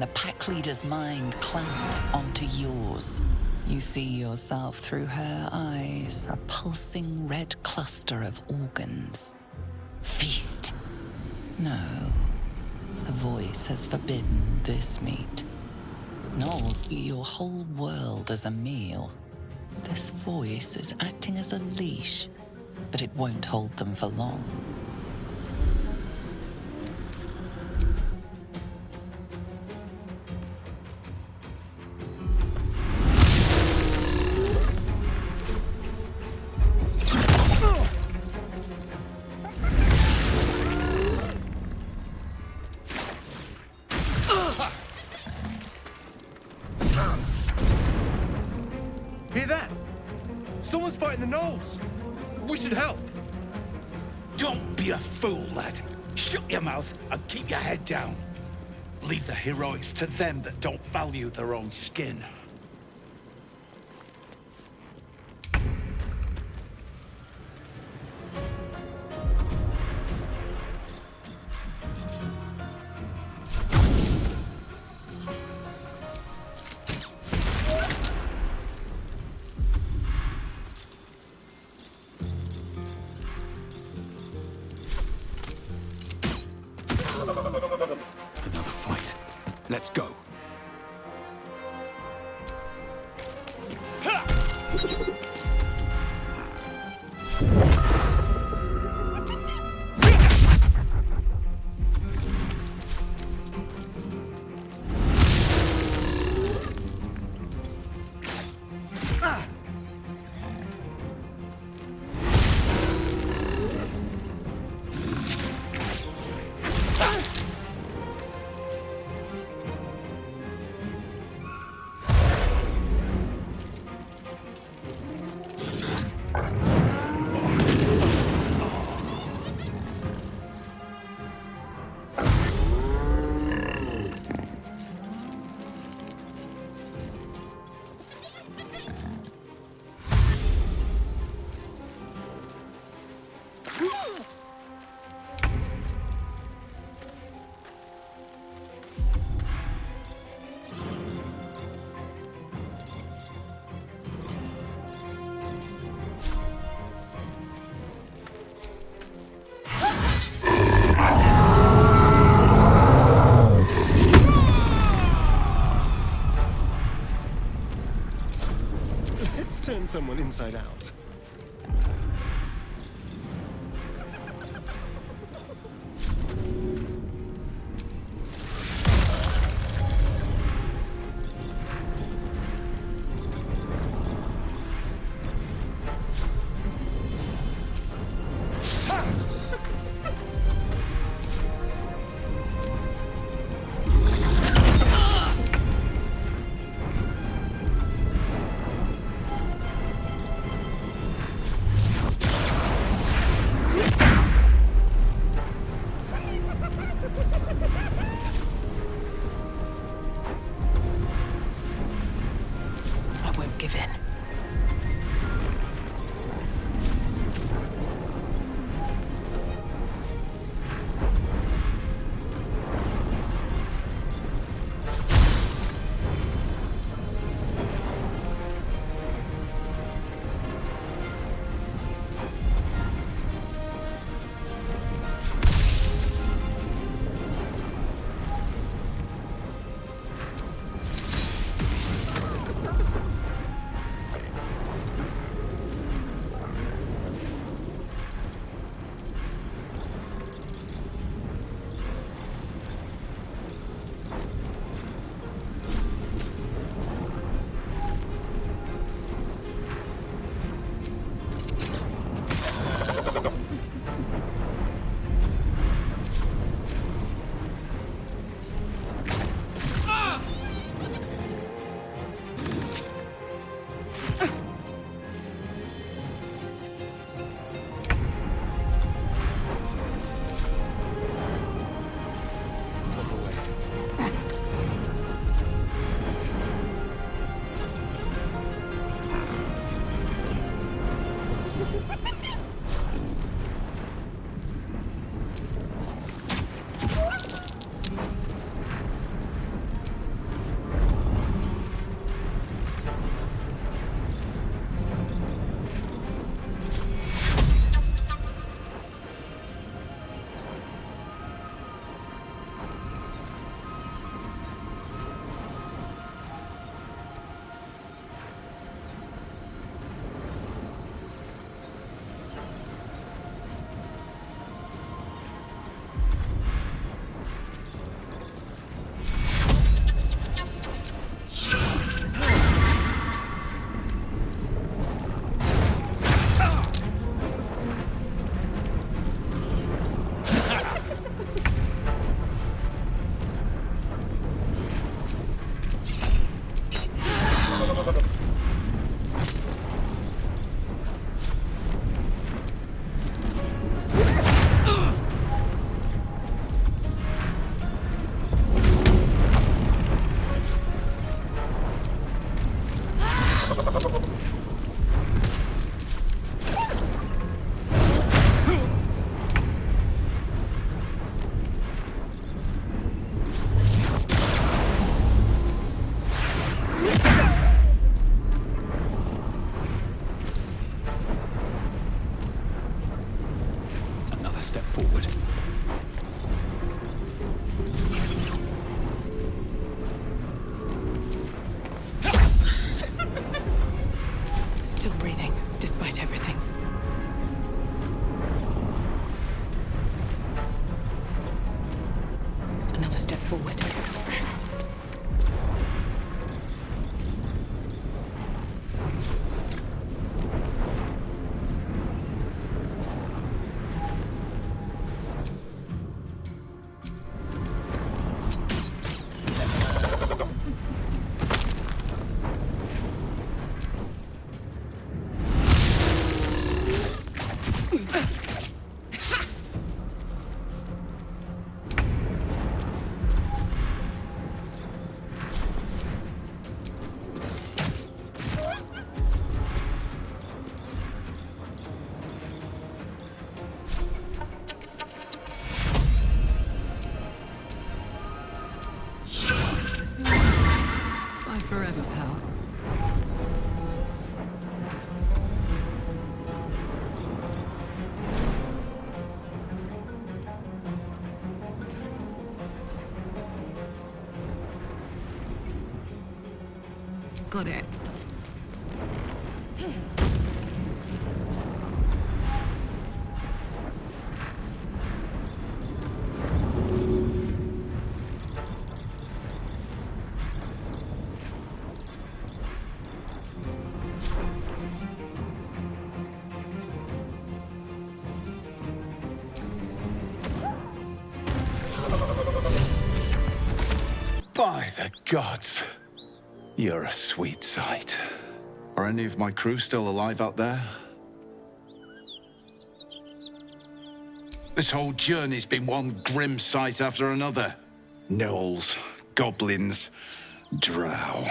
The pack leader's mind clamps onto yours. You see yourself through her eyes, a pulsing red cluster of organs. Feast. No, the voice has forbidden this meat. Nor see your whole world as a meal. This voice is acting as a leash, but it won't hold them for long. Hear that? Someone's fighting the gnolls. We should help. Don't be a fool, lad. Shut your mouth and keep your head down. Leave the heroics to them that don't value their own skin. Another fight. Let's go. Turn someone inside out. another step forward. Forever, pal. Got it. By the gods, you're a sweet sight. Are any of my crew still alive out there? This whole journey's been one grim sight after another. Gnolls, goblins, drow.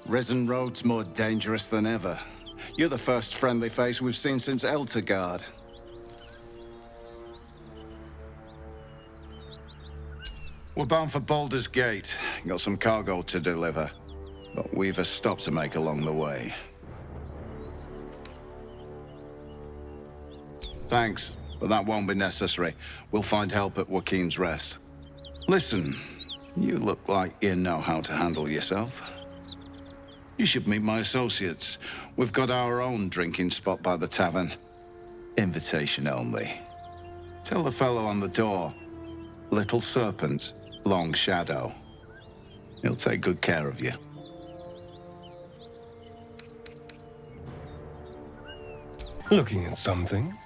Risen Road's more dangerous than ever. You're the first friendly face we've seen since Eltergard. We're bound for Baldur's Gate. Got some cargo to deliver. But we've a stop to make along the way. Thanks, but that won't be necessary. We'll find help at Joaquin's Rest. Listen, you look like you know how to handle yourself. You should meet my associates. We've got our own drinking spot by the tavern. Invitation only. Tell the fellow on the door, Little Serpent, Long Shadow. He'll take good care of you. Looking at something.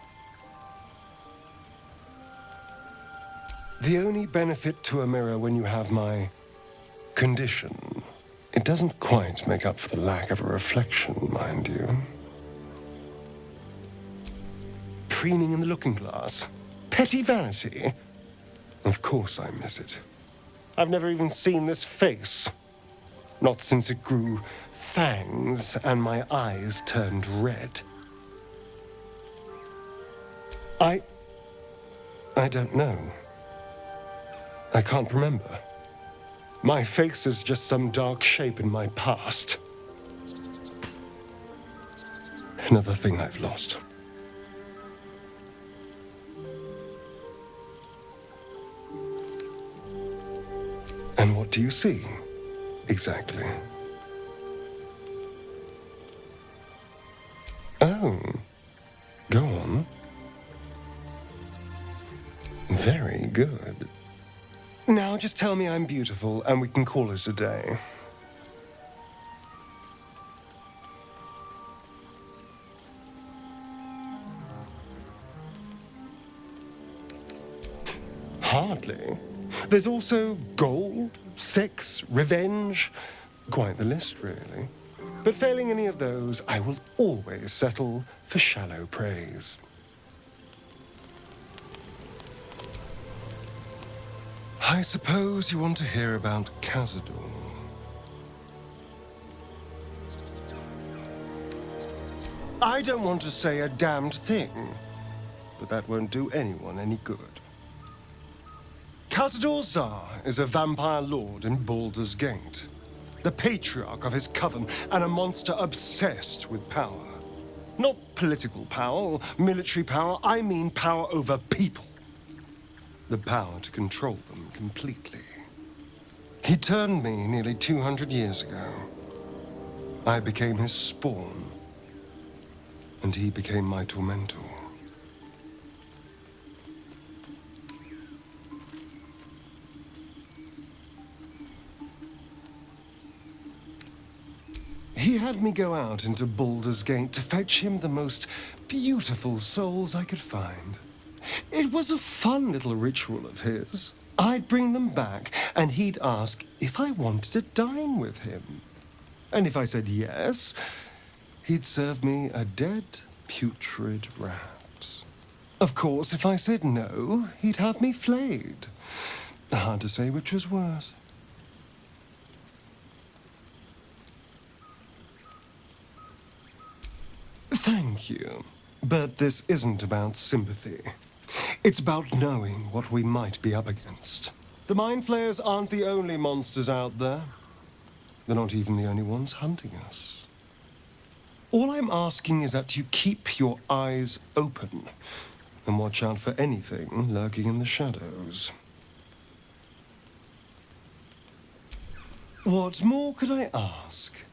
The only benefit to a mirror when you have my condition, it doesn't quite make up for the lack of a reflection, mind you. Preening in the looking glass. Petty vanity. Of course I miss it. I've never even seen this face. Not since it grew fangs and my eyes turned red. I don't know. I can't remember. My face is just some dark shape in my past. Another thing I've lost. And what do you see, exactly? Oh, go on. Very good. Now just tell me I'm beautiful and we can call it a day. Hardly. There's also gold, sex, revenge. Quite the list, really. But failing any of those, I will always settle for shallow praise. I suppose you want to hear about Cazador. I don't want to say a damned thing, but that won't do anyone any good. Cazador Zar is a vampire lord in Baldur's Gate, the patriarch of his coven, and a monster obsessed with power. Not political power or military power, I mean power over people. The power to control them completely. He turned me nearly 200 years ago. I became his spawn, and he became my tormentor. He had me go out into Baldur's Gate to fetch him the most beautiful souls I could find. It was a fun little ritual of his. I'd bring them back, and he'd ask if I wanted to dine with him. And if I said yes, he'd serve me a dead, putrid rat. Of course, if I said no, he'd have me flayed. Hard to say which was worse. Thank you. But this isn't about sympathy. It's about knowing what we might be up against. The Mind Flayers aren't the only monsters out there. They're not even the only ones hunting us. All I'm asking is that you keep your eyes open and watch out for anything lurking in the shadows. What more could I ask?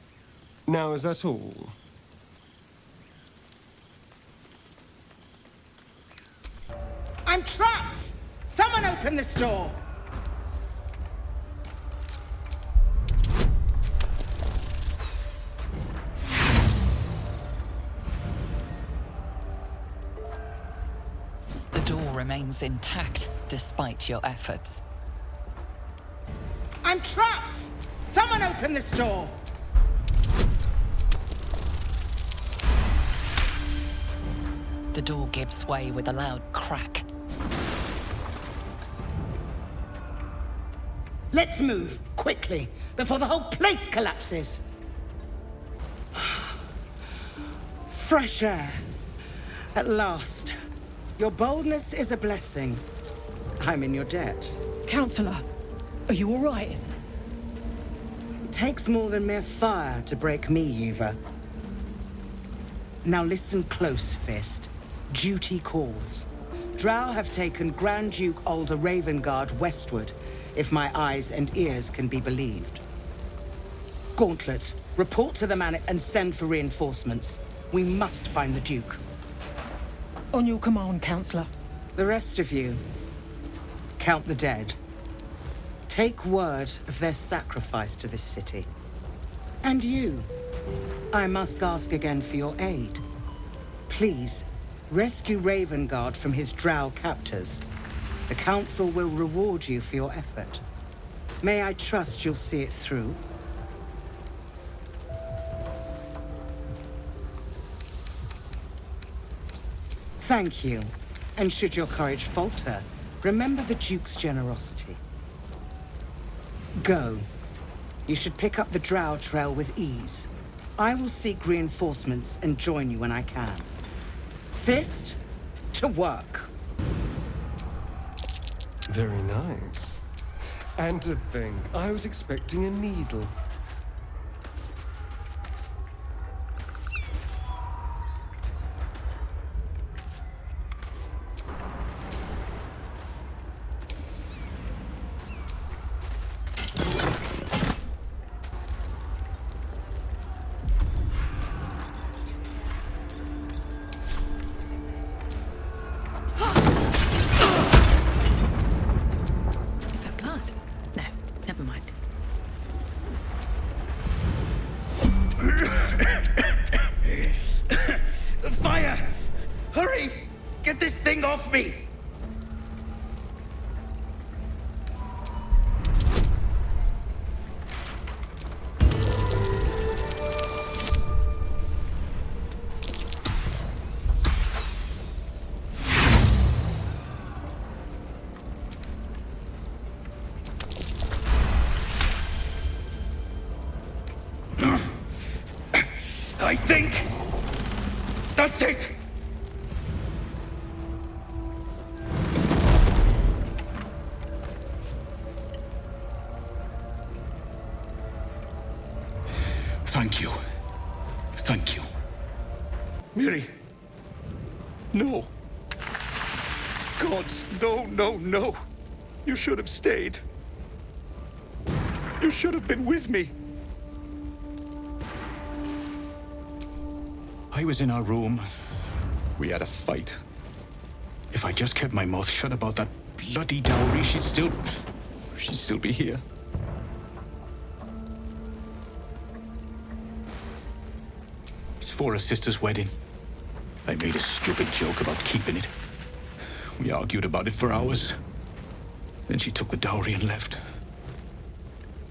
Now, is that all? I'm trapped! Someone open this door! The door remains intact despite your efforts. I'm trapped! Someone open this door! The door gives way with a loud crack. Let's move, quickly, before the whole place collapses. Fresh air. At last. Your boldness is a blessing. I'm in your debt. Counselor, are you all right? It takes more than mere fire to break me, Yuva. Now listen close, Fist. Duty calls. Drow have taken Grand Duke Alder Ravengard westward, if my eyes and ears can be believed. Gauntlet, report to the man and send for reinforcements. We must find the Duke. On your command, Counselor. The rest of you, count the dead. Take word of their sacrifice to this city. And you, I must ask again for your aid. Please, rescue Ravengard from his drow captors. The Council will reward you for your effort. May I trust you'll see it through? Thank you. And should your courage falter, remember the Duke's generosity. Go. You should pick up the drow trail with ease. I will seek reinforcements and join you when I can. Fist, to work. Very nice. And to think, I was expecting a needle. I think that's it. Thank you. Thank you. Miri. No. Gods, no, no, no. You should have stayed. You should have been with me. I was in our room. We had a fight. If I just kept my mouth shut about that bloody dowry, she'd still be here. for her sister's wedding. I made a stupid joke about keeping it. We argued about it for hours. Then she took the dowry and left.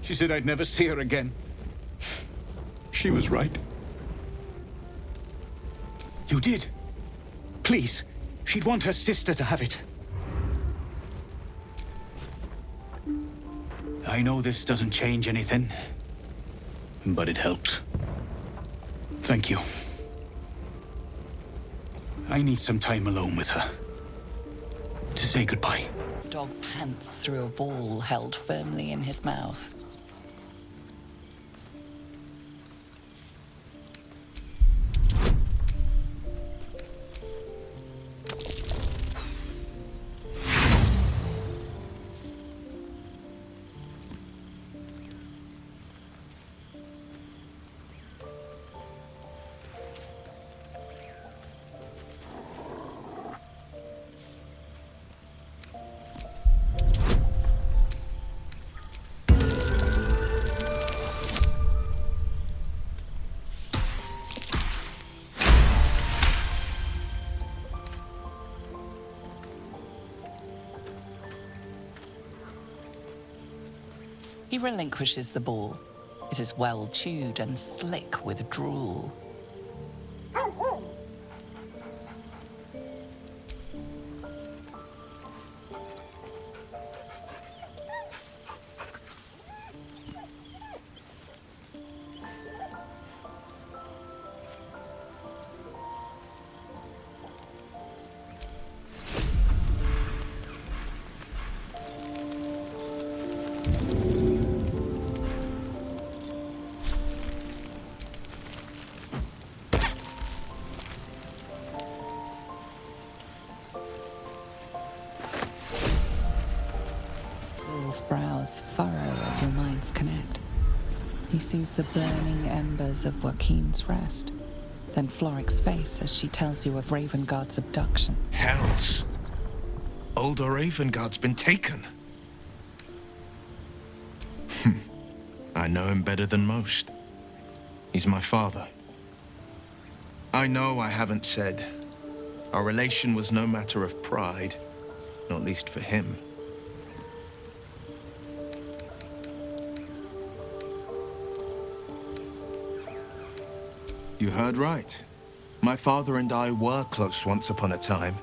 She said I'd never see her again. She was right. You did? Please. She'd want her sister to have it. I know this doesn't change anything, but it helps. Thank you. I need some time alone with her. To say goodbye. Dog pants through a ball held firmly in his mouth. He relinquishes the ball. It is well chewed and slick with drool. Will's brows furrow as your minds connect. He sees the burning embers of Joaquin's rest, then Floric's face as she tells you of Ravengard's abduction. Hells. Older Ravengard's been taken. I know him better than most. He's my father. I know I haven't said. Our relation was no matter of pride, not least for him. You heard right. My father and I were close once upon a time,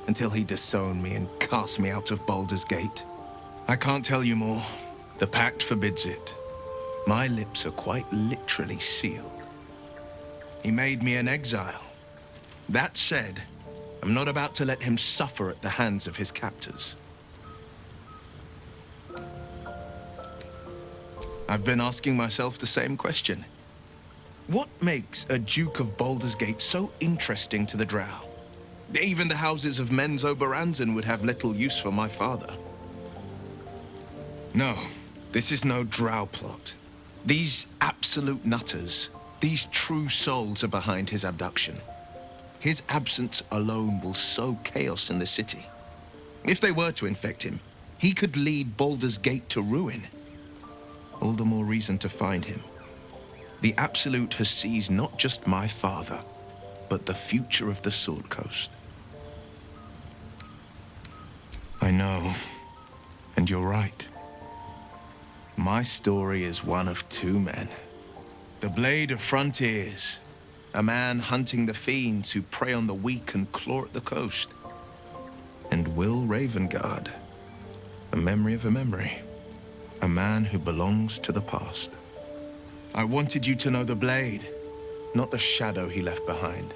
until he disowned me and cast me out of Baldur's Gate. I can't tell you more. The pact forbids it. My lips are quite literally sealed. He made me an exile. That said, I'm not about to let him suffer at the hands of his captors. I've been asking myself the same question. What makes a Duke of Baldur's Gate so interesting to the Drow? Even the houses of Men's Oberanzen would have little use for my father. No, this is no Drow plot. These absolute nutters, these true souls are behind his abduction. His absence alone will sow chaos in the city. If they were to infect him, he could lead Baldur's Gate to ruin. All the more reason to find him. The Absolute has seized not just my father, but the future of the Sword Coast. I know, and you're right. My story is one of two men. The Blade of Frontiers, a man hunting the fiends who prey on the weak and claw at the coast. And Will Ravengard, a memory of a memory, a man who belongs to the past. I wanted you to know the Blade, not the shadow he left behind.